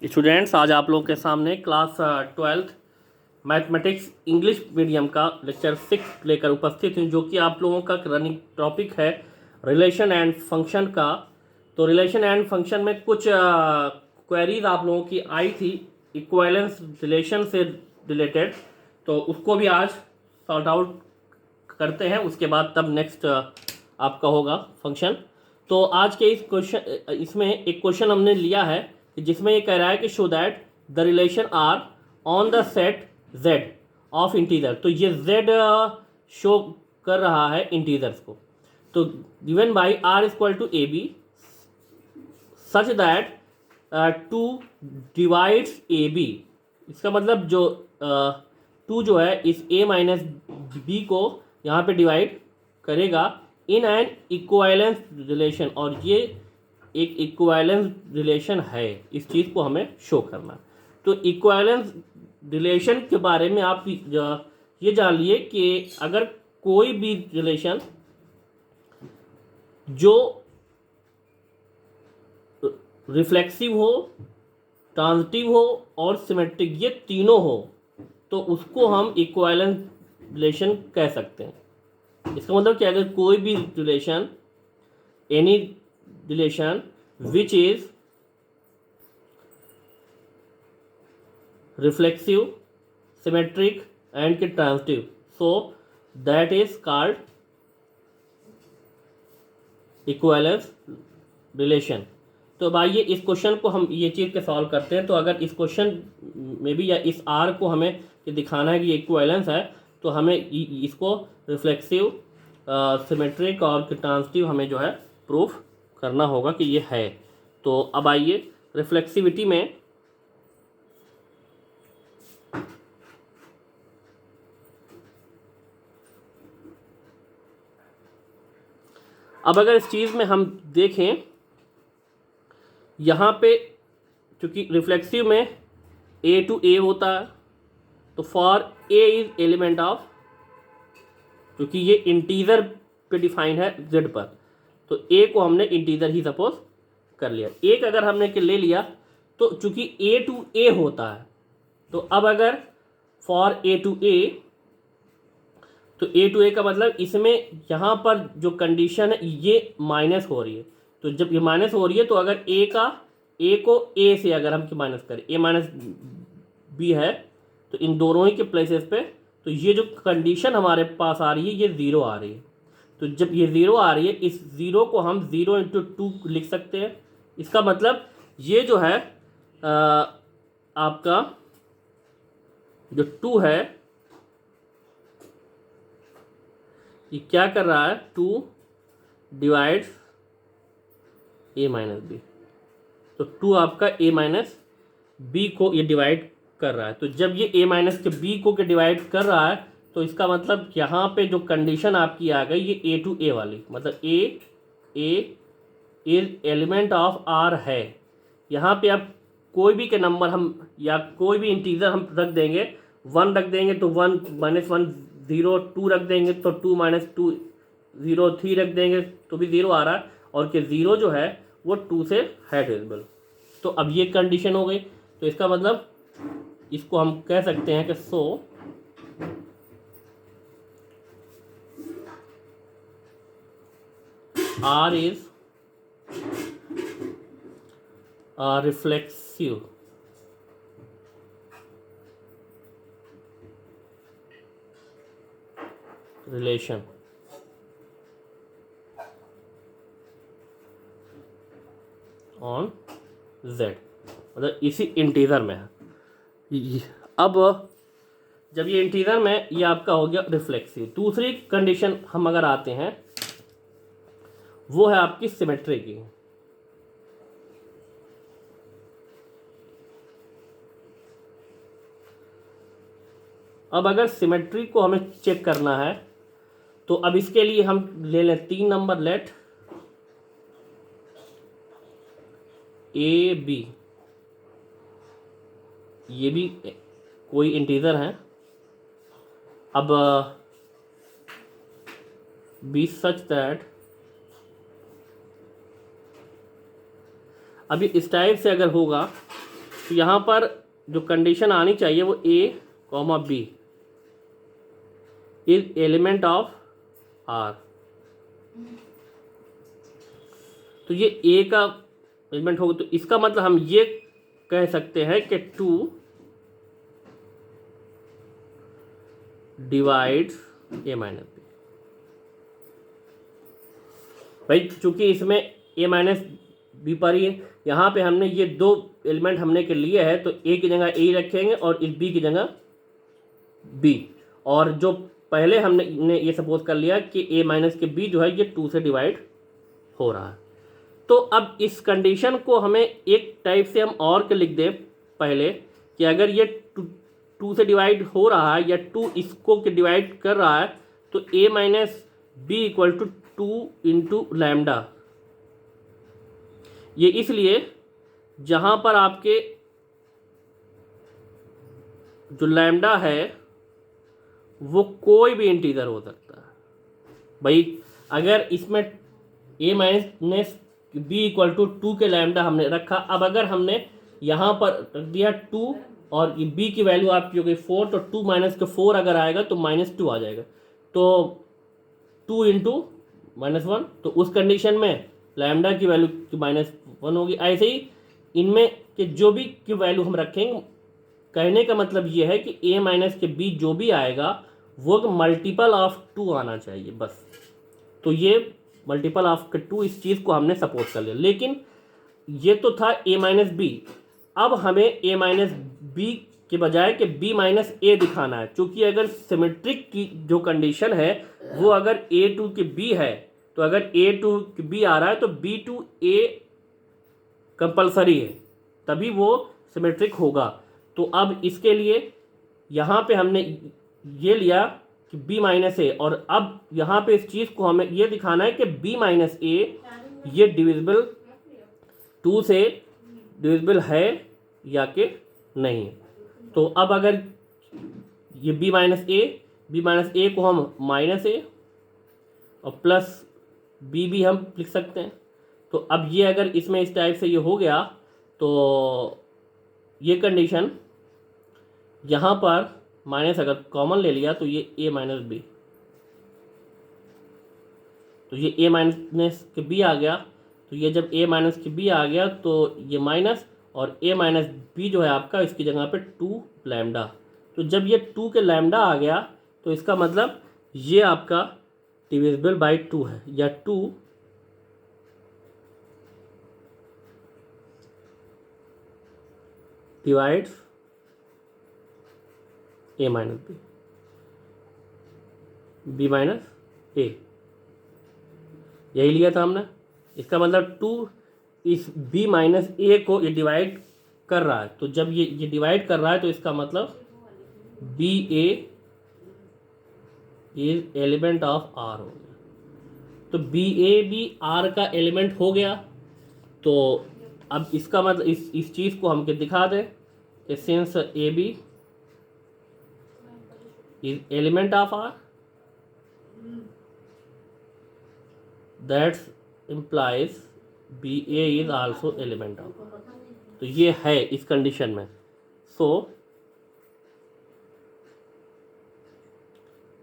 Students, आज आप लोगों के सामने class 12th mathematics English medium का लेक्चर 6 लेकर उपस्थित हूँ, जो कि आप लोगों का रनिंग टॉपिक है रिलेशन एंड फंक्शन का। तो रिलेशन एंड फंक्शन में कुछ क्वेरीज आप लोगों की आई थी इक्विवेलेंस रिलेशन से रिलेटेड, तो उसको भी आज सॉर्ट आउट करते हैं। उसके बाद तब नेक्स्ट आपका होगा फंक्शन। तो आज के इसमें एक क्वेश्चन हमने लिया है जिसमें ये कह रहा है कि show that the relation R on the set z of integer. तो ये z शो कर रहा है इंटीजर्स को। तो given by r equal to a b such that 2 divides a b. इसका मतलब जो 2 जो है इस a माइनस बी को यहाँ पे डिवाइड करेगा इन एन इक्विवेलेंस रिलेशन, और ये एक इक्विवेलेंस रिलेशन है, इस चीज़ को हमें शो करना। तो इक्विवेलेंस रिलेशन के बारे में आप ये जान लिए कि अगर कोई भी रिलेशन जो रिफ्लेक्सिव हो, ट्रांजिटिव हो और सिमेट्रिक, ये तीनों हो, तो उसको हम इक्विवेलेंस रिलेशन कह सकते हैं। इसका मतलब कि अगर कोई भी relation, any relation which is reflexive, symmetric and transitive, so that is called equivalence relation। तो अब आइए इस क्वेश्चन को हम ये चीज़ के सॉल्व करते हैं। तो अगर इस क्वेश्चन में भी या इस आर को हमें ये दिखाना है कि ये इक्विवेलेंस है, तो हमें इसको रिफ्लेक्सिव, सिमेट्रिक और ट्रांजिटिव हमें जो है प्रूफ करना होगा कि ये है। तो अब आइए रिफ्लेक्सिविटी में अब अगर इस चीज़ में हम देखें, यहाँ पे चूंकि रिफ्लेक्सिव में ए टू ए होता है, तो for a is element of, क्योंकि ये इंटीजर पे डिफाइन है जेड पर, तो ए को हमने इंटीजर ही सपोज कर लिया। एक अगर हमने के ले लिया, तो चूंकि ए टू ए होता है, तो अब अगर फॉर ए टू ए, तो ए टू ए का मतलब इसमें यहाँ पर जो कंडीशन है ये माइनस हो रही है। तो जब ये माइनस हो रही है, तो अगर ए को ए से अगर हम माइनस करें, ए माइनस बी है, तो इन दोनों ही के प्लेसेस पे, तो ये जो कंडीशन हमारे पास आ रही है ये ज़ीरो आ रही है। तो जब ये ज़ीरो आ रही है, इस ज़ीरो को हम 0 × 2 लिख सकते हैं। इसका मतलब ये जो है आपका जो 2 है, ये क्या कर रहा है, 2 डिवाइड्स ए माइनस बी। तो 2 आपका ए माइनस बी को ये डिवाइड कर रहा है। तो जब ये ए माइनस के बी को के डिवाइड कर रहा है, तो इसका मतलब यहाँ पे जो कंडीशन आपकी आ गई ये ए टू ए वाली, मतलब ए इज एलिमेंट ऑफ आर है। यहाँ पे आप कोई भी के नंबर हम या कोई भी इंटीजर हम रख देंगे, 1 रख देंगे तो 1 माइनस 1 0, 2 रख देंगे तो 2 माइनस 2 0, 3 रख देंगे तो भी 0 आ रहा है, और कि 0 जो है वो 2 से है डिविजिबल। तो अब ये कंडीशन हो गई। तो इसका मतलब इसको हम कह सकते हैं कि सो R is a reflexive relation on Z, मतलब इसी इंटीजर में है। अब जब ये इंटीजर में, ये आपका हो गया रिफ्लेक्सिव। दूसरी कंडीशन हम अगर आते हैं, वो है आपकी सिमेट्री की। अब अगर सिमेट्री को हमें चेक करना है, तो अब इसके लिए हम ले लें 3 नंबर, लेट ए बी, ये भी कोई इंटीजर है। अब बी सच दैट, अभी इस टाइप से अगर होगा तो यहाँ पर जो कंडीशन आनी चाहिए वो a comma b is element of R. तो ये ए का एलिमेंट होगा, तो इसका मतलब हम ये कह सकते हैं कि 2 डिवाइड्स ए माइनस बी। भाई चूंकि इसमें ए माइनस बी पर ही यहाँ पे हमने ये दो एलिमेंट हमने के लिए है, तो ए की जगह ए रखेंगे और इस बी की जगह बी। और जो पहले हमने ये सपोज कर लिया कि ए माइनस के बी जो है ये 2 से डिवाइड हो रहा है। तो अब इस कंडीशन को हमें एक टाइप से हम और के लिख दें पहले, कि अगर ये 2 से डिवाइड हो रहा है या 2 इसको के डिवाइड कर रहा है, तो a minus b equal to 2 into lambda. ये इसलिए जहाँ पर आपके जो लैम्डा है वो कोई भी इंटीजर हो सकता है। भाई अगर इसमें ए माइनस बी इक्वल टू 2 के लैम्डा हमने रखा, अब अगर हमने यहाँ पर रख दिया 2 और ये बी की वैल्यू आपकी हो गई 4, तो 2 माइनस के 4 अगर आएगा तो -2 आ जाएगा, तो 2 इंटू -1, तो उस कंडीशन में लैम्डा की वैल्यू -1 होगी। ऐसे ही इनमें के जो भी की वैल्यू हम रखेंगे, कहने का मतलब ये है कि ए माइनस के बी जो भी आएगा वो मल्टीपल ऑफ 2 आना चाहिए बस। तो ये मल्टीपल ऑफ 2 इस चीज़ को हमने सपोज कर लिया। लेकिन ये तो था ए माइनस बी, अब हमें ए माइनस बी के बजाय कि बी माइनस ए दिखाना है। क्योंकि अगर सिमेट्रिक की जो कंडीशन है वो अगर A2 के B है, तो अगर A2 के B आ रहा है तो B2 A कंपलसरी है, तभी वो सिमेट्रिक होगा। तो अब इसके लिए यहाँ पे हमने ये लिया कि B माइनस ए, और अब यहाँ पे इस चीज़ को हमें ये दिखाना है कि B माइनस ए ये डिविजिबल 2 से डिविजिबल है या कि नहीं। तो अब अगर ये b माइनस ए को हम -a और प्लस b भी हम लिख सकते हैं। तो अब ये अगर इसमें इस टाइप से ये हो गया, तो ये कंडीशन यहाँ पर माइनस अगर कॉमन ले लिया तो ये a माइनस बी, तो ये a माइनस के b आ गया। तो ये जब a माइनस के b आ गया तो ये माइनस, और a माइनस बी जो है आपका इसकी जगह पे 2 लैम्डा। तो जब ये 2 के लैम्डा आ गया तो इसका मतलब ये आपका डिविजिबल बाई 2 है, या 2 divides a minus B minus ए, यही लिया था हमने। इसका मतलब 2 इस b माइनस ए को ये डिवाइड कर रहा है, तो जब ये डिवाइड कर रहा है तो इसका मतलब b a is element of R हो गया। तो बी ए भी आर का एलिमेंट हो गया। तो अब इसका मतलब इस चीज़ को हम दिखा दें कि since a b is element of R, that's implies b a is also element of. तो ये है इस कंडीशन में। So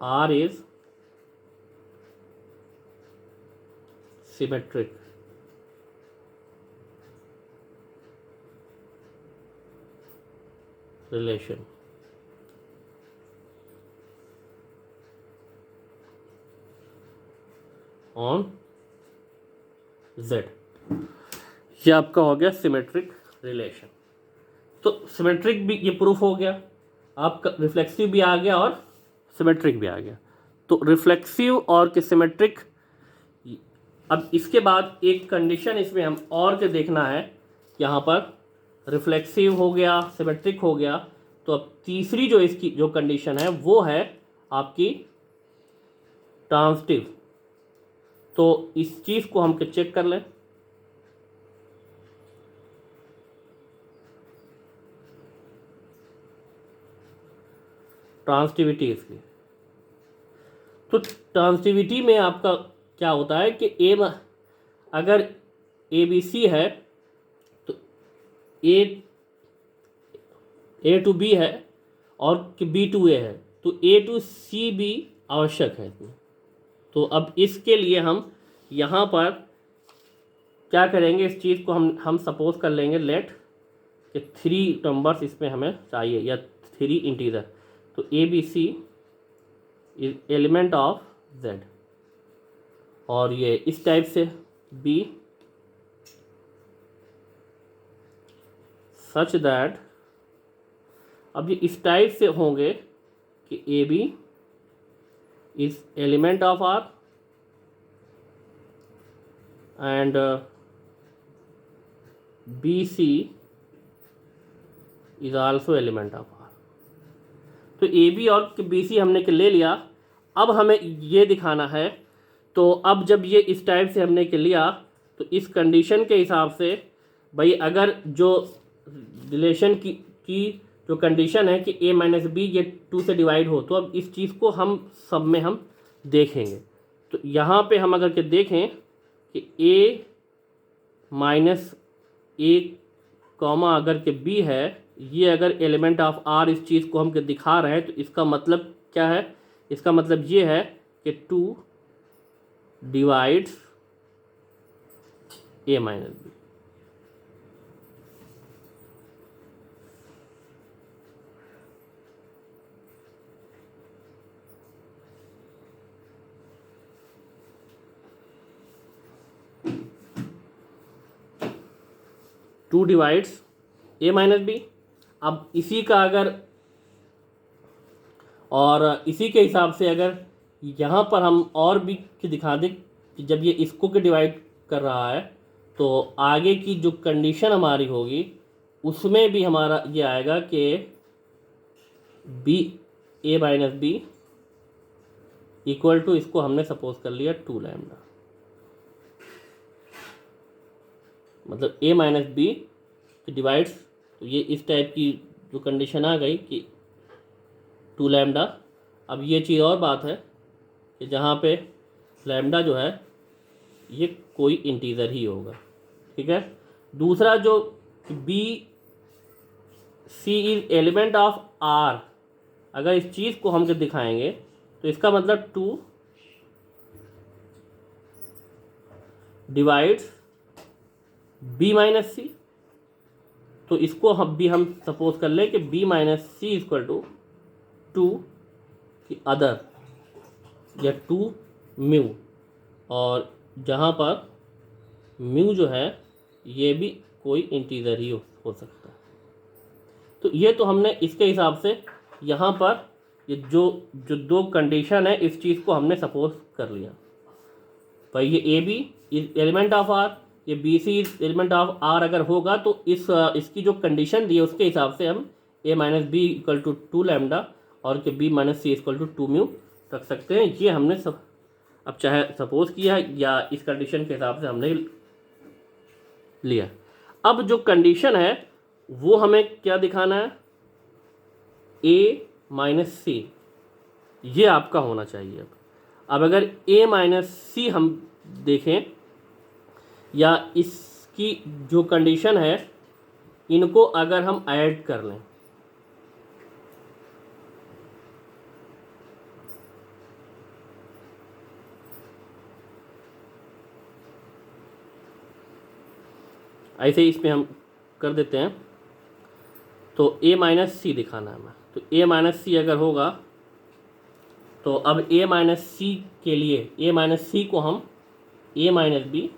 R is symmetric relation on Z। ये आपका हो गया सिमेट्रिक रिलेशन। तो सिमेट्रिक भी ये प्रूफ हो गया, आपका रिफ्लेक्सिव भी आ गया और सिमेट्रिक भी आ गया। तो रिफ्लेक्सिव और के सिमेट्रिक। अब इसके बाद एक कंडीशन इसमें हम और के देखना है, यहाँ पर रिफ्लेक्सिव हो गया, सिमेट्रिक हो गया। तो अब तीसरी जो इसकी जो कंडीशन है वो है आपकी ट्रांजिटिव। तो इस चीज़ को हम चेक कर लें। ट्रांजिटिविटी इसकी, तो ट्रांजिटिविटी में आपका क्या होता है कि अगर ए बी सी है तो ए ए टू बी है और कि बी टू ए है, तो ए टू सी भी आवश्यक है इसमें। तो अब इसके लिए हम यहाँ पर क्या करेंगे, इस चीज़ को हम सपोज कर लेंगे लेट कि 3 नंबर्स इसमें हमें चाहिए या 3 इंटीजर। तो a b c is element of Z, और ये इस टाइप से बी सच दैट, अब ये इस टाइप से होंगे कि a b is element of R and b c is also element of R. तो ए बी और बी सी हमने ले लिया। अब हमें ये दिखाना है, तो अब जब ये इस टाइप से हमने लिया, तो इस कंडीशन के हिसाब से भाई अगर जो रिलेशन की जो कंडीशन है कि a माइनस बी ये 2 से डिवाइड हो, तो अब इस चीज़ को हम सब में हम देखेंगे। तो यहाँ पे हम अगर के देखें कि a माइनस ए कॉमा अगर के b है, ये अगर एलिमेंट ऑफ r इस चीज़ को हम दिखा रहे हैं, तो इसका मतलब क्या है, इसका मतलब ये है कि 2 divides a minus b. Two divides a minus b. अब इसी का अगर और इसी के हिसाब से अगर यहाँ पर हम और भी दिखा दें कि जब ये इसको के डिवाइड कर रहा है, तो आगे की जो कंडीशन हमारी होगी उसमें भी हमारा ये आएगा कि b a minus b equal to, इसको हमने सपोज कर लिया 2 लैम्डा, मतलब a माइनस बी डिवाइड्स, तो ये इस टाइप की जो कंडीशन आ गई कि 2 लैम्डा। अब ये चीज़ और बात है कि जहाँ पे लैम्डा जो है ये कोई इंटीजर ही होगा, ठीक है। दूसरा जो b c is element of R, अगर इस चीज़ को हम दिखाएंगे तो इसका मतलब 2 डिवाइड्स b माइनस सी। तो इसको हम सपोज कर लें कि b minus c equal to 2 की अदर या 2 म्यू, और जहाँ पर म्यू जो है ये भी कोई इंटीजर ही हो सकता है। तो ये तो हमने इसके हिसाब से यहाँ पर ये जो 2 कंडीशन है इस चीज़ को हमने सपोज कर लिया। भाई ये a b is element of R, ये b c is element of R अगर होगा, तो इसकी जो कंडीशन दी है उसके हिसाब से हम a minus b equal to 2 lambda और कि b minus c equal to 2 mu रख सकते हैं। ये हमने सब अब चाहे सपोज किया या इस कंडीशन के हिसाब से हमने लिया। अब जो कंडीशन है वो हमें क्या दिखाना है, ए माइनस सी, ये आपका होना चाहिए। अब अगर ए माइनस सी हम देखें या इसकी जो कंडीशन है इनको अगर हम ऐड कर लें, ऐसे इसमें हम कर देते हैं, तो ए माइनस सी दिखाना है हमें। तो ए माइनस सी अगर होगा तो अब ए माइनस सी के लिए ए माइनस सी को हम ए माइनस बी,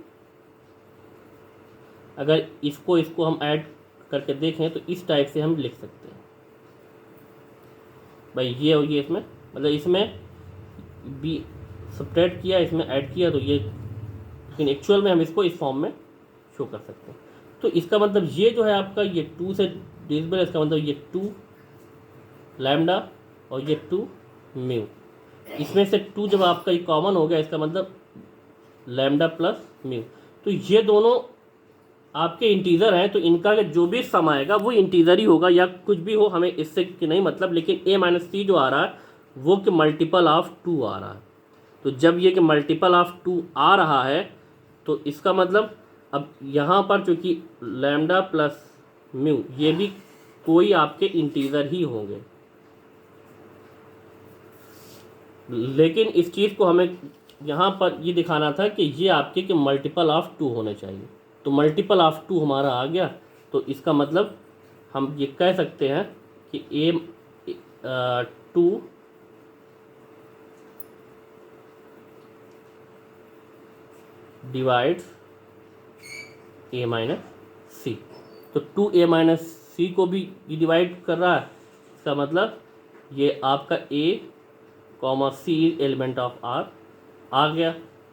अगर इसको हम ऐड करके देखें तो इस टाइप से हम लिख सकते हैं। भाई ये और ये इसमें मतलब इसमें बी सब्ट्रैक्ट किया, इसमें ऐड किया, तो ये, लेकिन एक्चुअल में हम इसको इस फॉर्म में शो कर सकते हैं। तो इसका मतलब ये जो है आपका ये 2 से डिविजिबल है, इसका मतलब ये 2 लैम्डा और ये 2 म्यू, इसमें से 2 जब आपका ये कॉमन हो गया इसका मतलब लैम्डा प्लस म्यू। तो ये दोनों आपके इंटीजर हैं, तो इनका जो भी सम आएगा वो इंटीजर ही होगा या कुछ भी हो, हमें इससे कि नहीं मतलब। लेकिन ए माइनस सी जो आ रहा है वो कि मल्टीपल ऑफ 2 आ रहा है। तो जब ये कि मल्टीपल ऑफ 2 आ रहा है तो इसका मतलब अब यहाँ पर चूँकि लैम्डा प्लस म्यू ये भी कोई आपके इंटीजर ही होंगे। लेकिन इस चीज़ को हमें यहाँ पर ये दिखाना था कि ये आपके के मल्टीपल ऑफ 2 होने चाहिए। तो मल्टीपल ऑफ 2 हमारा आ गया, तो इसका मतलब हम ये कह सकते हैं कि टू डिवाइड्स ए माइनस सी। तो 2a माइनस सी को भी ये डिवाइड कर रहा है। इसका मतलब ये आपका a comma c element of R आ गया।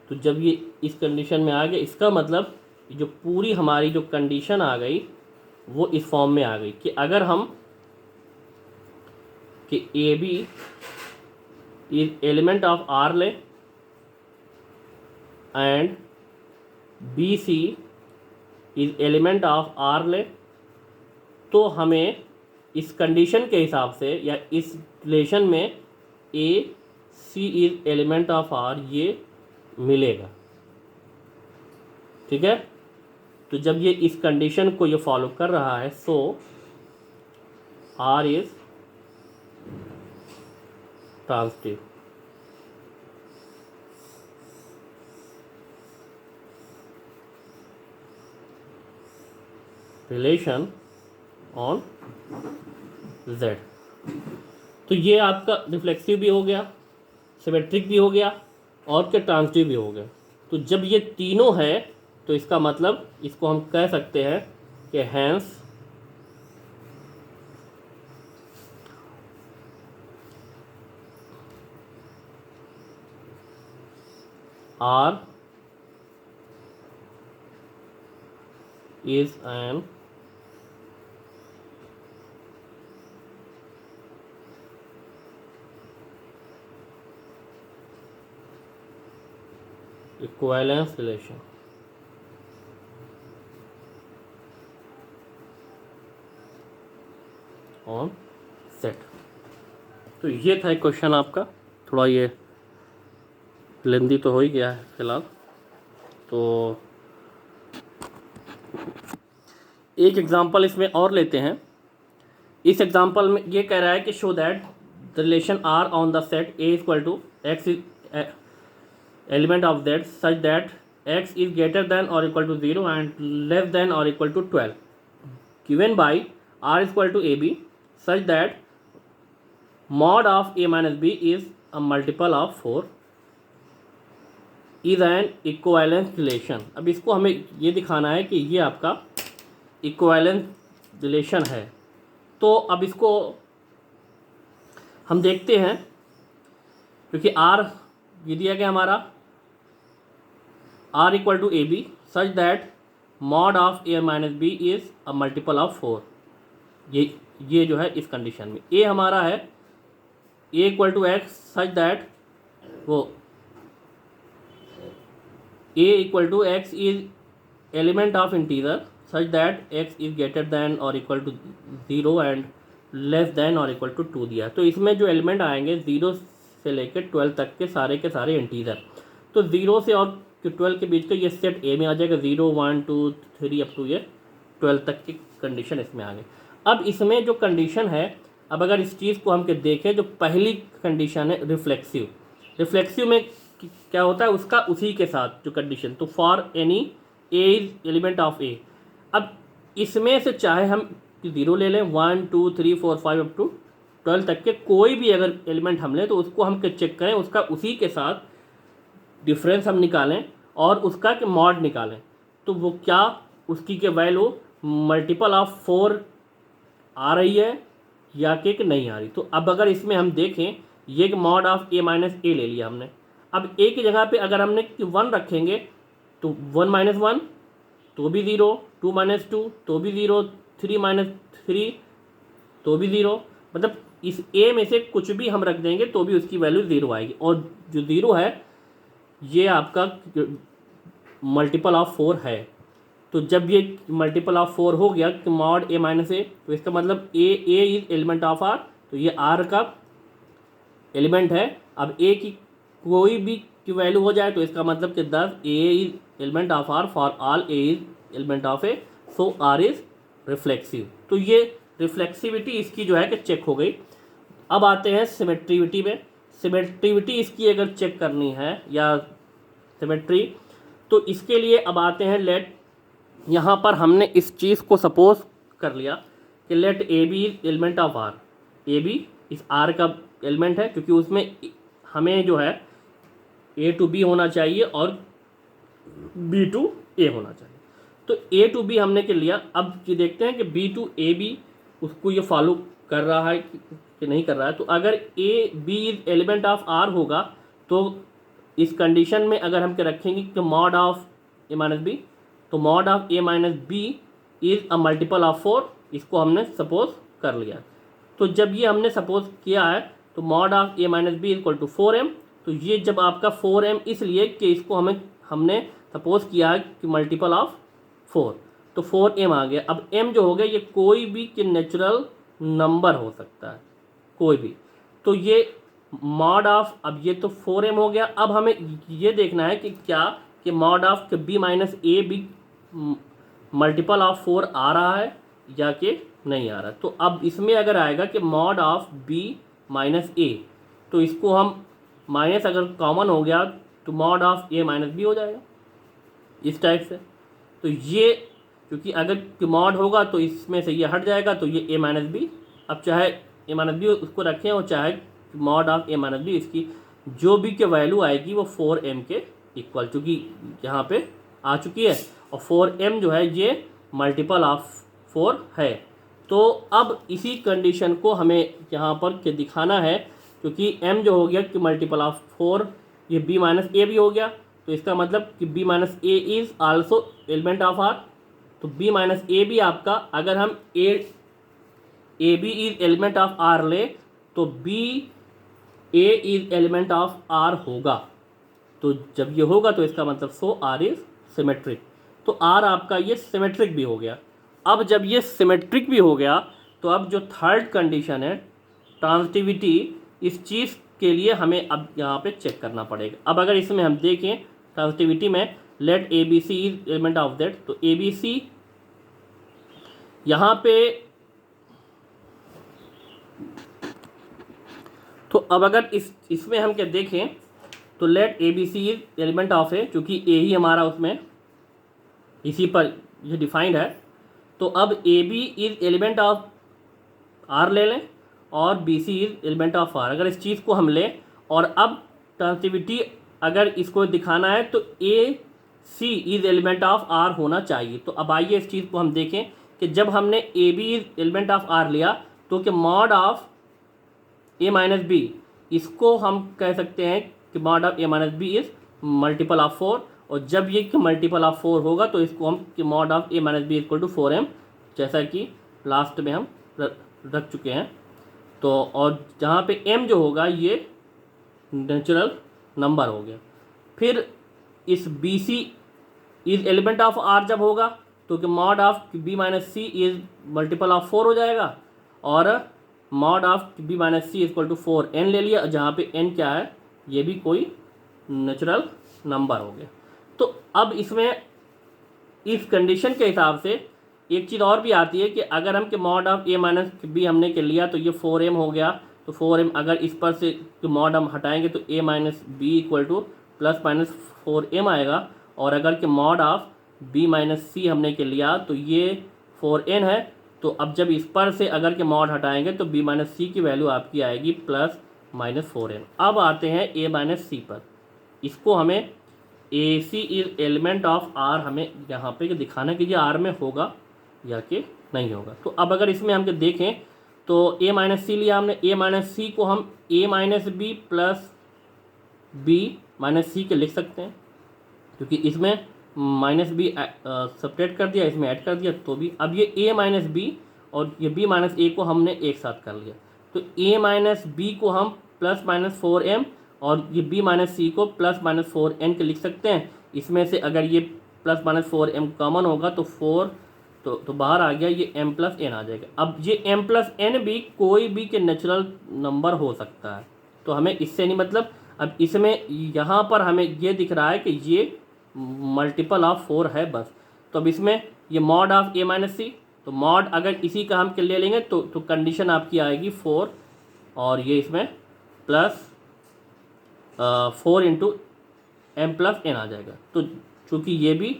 तो जब ये इस कंडीशन में आ गया, इसका मतलब जो पूरी हमारी जो कंडीशन आ गई वो इस फॉर्म में आ गई कि अगर हम कि a b is element of R ले and b c is element of R ले, तो हमें इस कंडीशन के हिसाब से या इस रिलेशन में ए c is element of R ये मिलेगा। ठीक है, तो जब ये इस कंडीशन को ये फॉलो कर रहा है, so R is transitive. Relation on z। तो ये आपका रिफ्लेक्सिव भी हो गया, सिमेट्रिक भी हो गया और क्या ट्रांजिटिव भी हो गया। तो जब ये तीनों है तो इसका मतलब इसको हम कह सकते हैं कि hence R is an equivalence relation। On set. तो ये था एक क्वेश्चन आपका, थोड़ा ये लेंदी तो हो ही गया है फिलहाल। तो एक एग्जांपल इसमें और लेते हैं। इस एग्जांपल में ये कह रहा है कि show that the relation R on the set A equal to x element of that such that x is greater than और equal to 0 and less than और equal to 12 given by R equal to a b such that mod of a minus b is a multiple of 4 is an equivalence relation। अब इसको हमें ये दिखाना है कि ये आपका equivalence relation है। तो अब इसको हम देखते हैं, क्योंकि r ये दिया गया हमारा r equal to a b such that mod of a minus b is a multiple of 4। ये जो है इस कंडीशन में a हमारा है a equal to x such that वो a equal to x is element of integer such that x is greater than और equal to 0 and less than और इक्वल टू 2 दिया। तो इसमें जो एलिमेंट आएंगे 0 से लेकर 12 तक के सारे इंटीजर। तो 0 से और 12 के बीच का ये सेट ए में आ जाएगा, 0 1 2 3 अप टू ये 12 तक की कंडीशन इसमें आ गई। अब इसमें जो कंडीशन है, अब अगर इस चीज़ को हम के देखें, जो पहली कंडीशन है रिफ्लेक्सिव में क्या होता है उसका उसी के साथ जो कंडीशन, तो for any a is element of A. अब इसमें से चाहे हम 0 ले लें, 1 2 3 4 5 अप टू 12 तक के कोई भी अगर एलिमेंट हम लें तो उसको हम चेक करें, उसका उसी के साथ डिफरेंस हम निकालें और उसका के मॉड निकालें, तो वो क्या उसकी के वैल्यू मल्टीपल ऑफ 4 आ रही है या कि नहीं आ रही। तो अब अगर इसमें हम देखें, ये मॉड ऑफ ए माइनस ए ले लिया हमने। अब ए की जगह पे अगर हमने 1 रखेंगे तो 1 माइनस 1 तो भी 0, 2 माइनस 2 तो भी 0, 3 माइनस 3 तो भी 0। मतलब इस ए में से कुछ भी हम रख देंगे तो भी उसकी वैल्यू 0 आएगी। और जो 0 है ये आपका मल्टीपल ऑफ 4 है। तो जब ये मल्टीपल ऑफ 4 हो गया कि मॉड ए माइनस ए, तो इसका मतलब ए इज एलिमेंट ऑफ आर, तो ये आर का एलिमेंट है। अब ए की कोई भी की वैल्यू हो जाए तो इसका मतलब कि 10 a is element of R for all a is element of A, so R is reflexive. तो ये रिफ्लेक्सिविटी इसकी जो है कि चेक हो गई। अब आते हैं सिमेट्रिविटी में। सिमेट्रिविटी इसकी अगर चेक करनी है या सिमेट्री, तो इसके लिए अब आते हैं लेट, यहाँ पर हमने इस चीज़ को सपोज कर लिया कि let a b is element of R. A b इस आर का एलिमेंट है, क्योंकि उसमें हमें जो है ए टू बी होना चाहिए और बी टू ए होना चाहिए। तो ए टू बी हमने के लिया। अब ये देखते हैं कि बी टू ए बी उसको ये फॉलो कर रहा है कि नहीं कर रहा है। तो अगर a b is element of R होगा तो इस कंडीशन में अगर हम क्या रखेंगे कि mod of a minus b, तो mod of a minus b is a multiple of 4, इसको हमने सपोज कर लिया। तो जब ये हमने सपोज किया है तो mod of a minus b equal to 4m। तो ये जब आपका 4m इसलिए कि इसको हमने सपोज किया है कि मल्टीपल ऑफ 4, तो 4m आ गया। अब m जो हो गया ये कोई भी कि नेचुरल नंबर हो सकता है, कोई भी। तो ये मॉड ऑफ, अब ये तो 4m हो गया। अब हमें ये देखना है कि क्या कि mod of b minus a b multiple of 4 आ रहा है या कि नहीं आ रहा। तो अब इसमें अगर आएगा कि mod of b minus a, तो इसको हम माइनस अगर कॉमन हो गया तो mod of a minus b हो जाएगा इस टाइप से। तो ये क्योंकि अगर मॉड होगा तो इसमें से ये हट जाएगा, तो ये ए माइनस बी, अब चाहे ए माइनस बी उसको रखें और चाहे mod of a minus b, इसकी जो भी के वैल्यू आएगी वो 4m के इक्वल, चूँकि यहाँ पे आ चुकी है और 4m जो है ये मल्टीपल ऑफ 4 है। तो अब इसी कंडीशन को हमें यहाँ पर के दिखाना है, क्योंकि m जो हो गया कि मल्टीपल ऑफ 4, ये b माइनस ए भी हो गया, तो इसका मतलब कि b minus a is also element of r। तो b माइनस ए भी आपका, अगर हम a b is element of r ले तो b a is element of r होगा। तो जब ये होगा तो इसका मतलब सो r इज सिमेट्रिक। तो r आपका ये सिमेट्रिक भी हो गया। अब जब ये सिमेट्रिक भी हो गया तो अब जो थर्ड कंडीशन है ट्रांजिटिविटी, इस चीज़ के लिए हमें अब यहाँ पे चेक करना पड़ेगा। अब अगर इसमें हम देखें ट्रांजिटिविटी में let a b c is element of that, तो ए बी सी यहाँ पे, तो अब अगर इसमें हम क्या देखें तो let a b c is element of A, चूँकि ए ही हमारा उसमें इसी पर ये डिफाइंड है। तो अब a b is element of R ले लें और b c is element of R. अगर इस चीज़ को हम लें और अब ट्रांजिटिविटी अगर इसको दिखाना है तो a c is element of are होना चाहिए। तो अब आइए इस चीज़ को हम देखें कि जब हमने a b is element of R लिया तो कि mod of a minus b, इसको हम कह सकते हैं कि mod of a minus b is multiple of 4, और जब ये मल्टीपल ऑफ 4 होगा तो इसको हम कि mod of a minus b equal to 4m, जैसा कि लास्ट में हम रख चुके हैं। तो और जहाँ पे m जो होगा ये नेचुरल नंबर हो गया। फिर इस b c is element of R जब होगा तो कि mod of b minus c is multiple of 4 हो जाएगा, और mod of b minus c equal to 4n ले लिया, जहाँ पे n क्या है, ये भी कोई नेचुरल नंबर हो गया। तो अब इसमें इस कंडीशन के हिसाब से एक चीज़ और भी आती है कि अगर हम कि mod of a minus b हमने के लिया तो ये 4m हो गया। तो 4m अगर इस पर से मॉड हम हटाएंगे तो a minus b equal to plus minus 4m आएगा, और अगर कि mod of b minus c हमने के लिया तो ये 4n है। तो अब जब इस पर से अगर के मॉड हटाएंगे तो b माइनस सी की वैल्यू आपकी आएगी प्लस माइनस 4n। अब आते हैं a माइनस सी पर, इसको हमें ए c is element of are हमें यहाँ पे दिखाना कि ये आर में होगा या कि नहीं होगा। तो अब अगर इसमें हम देखें तो a माइनस सी लिया हमने, a माइनस सी को हम a minus B plus B minus C के लिख सकते हैं, क्योंकि इसमें माइनस बी सब्ट्रैक्ट कर दिया, इसमें ऐड कर दिया तो भी। अब ये a माइनस बी और ये b माइनस ए को हमने एक साथ कर लिया, तो a माइनस बी को हम प्लस माइनस 4m और ये b माइनस सी को प्लस माइनस 4n के लिख सकते हैं। इसमें से अगर ये प्लस माइनस 4m कॉमन होगा तो 4 तो बाहर आ गया, ये m प्लस n आ जाएगा। अब ये m प्लस n भी कोई भी के नेचुरल नंबर हो सकता है, तो हमें इससे नहीं मतलब। अब इसमें यहाँ पर हमें ये दिख रहा है कि ये मल्टीपल ऑफ 4 है बस। तो अब इसमें ये मॉड ऑफ a माइनस सी, तो मॉड अगर इसी का हम ले लेंगे तो कंडीशन आपकी आएगी 4 और ये इसमें plus 4 into m plus n आ जाएगा। तो चूँकि ये भी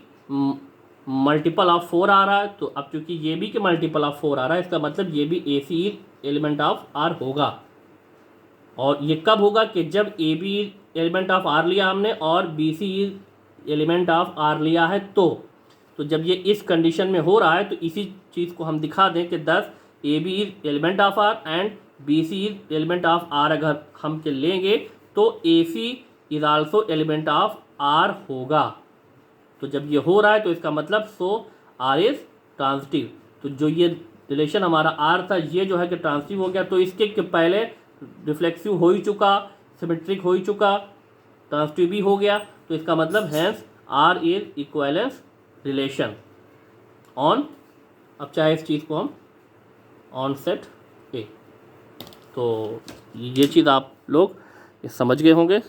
मल्टीपल ऑफ 4 आ रहा है, तो अब चूँकि ये भी के मल्टीपल ऑफ 4 आ रहा है, इसका मतलब ये भी a c element of R होगा। और ये कब होगा कि जब a b element of R लिया हमने और b c element of R लिया है। तो जब ये इस कंडीशन में हो रहा है तो इसी चीज़ को हम दिखा दें कि 10 a b element of R and b c element of R अगर हम के लेंगे तो a c is also element of R होगा। तो जब ये हो रहा है तो इसका मतलब सो आर इज ट्रांजिटिव। तो जो ये रिलेशन हमारा आर था ये जो है कि ट्रांजिटिव हो गया। तो इसके पहले रिफ्लेक्सिव हो ही चुका, सिमेट्रिक हो ही चुका, ट्रांजिटिव भी हो गया। तो इसका मतलब hence R is equivalence relation on, अब चाहे इस चीज़ को हम ऑन सेट ए। तो ये चीज़ आप लोग समझ गए होंगे।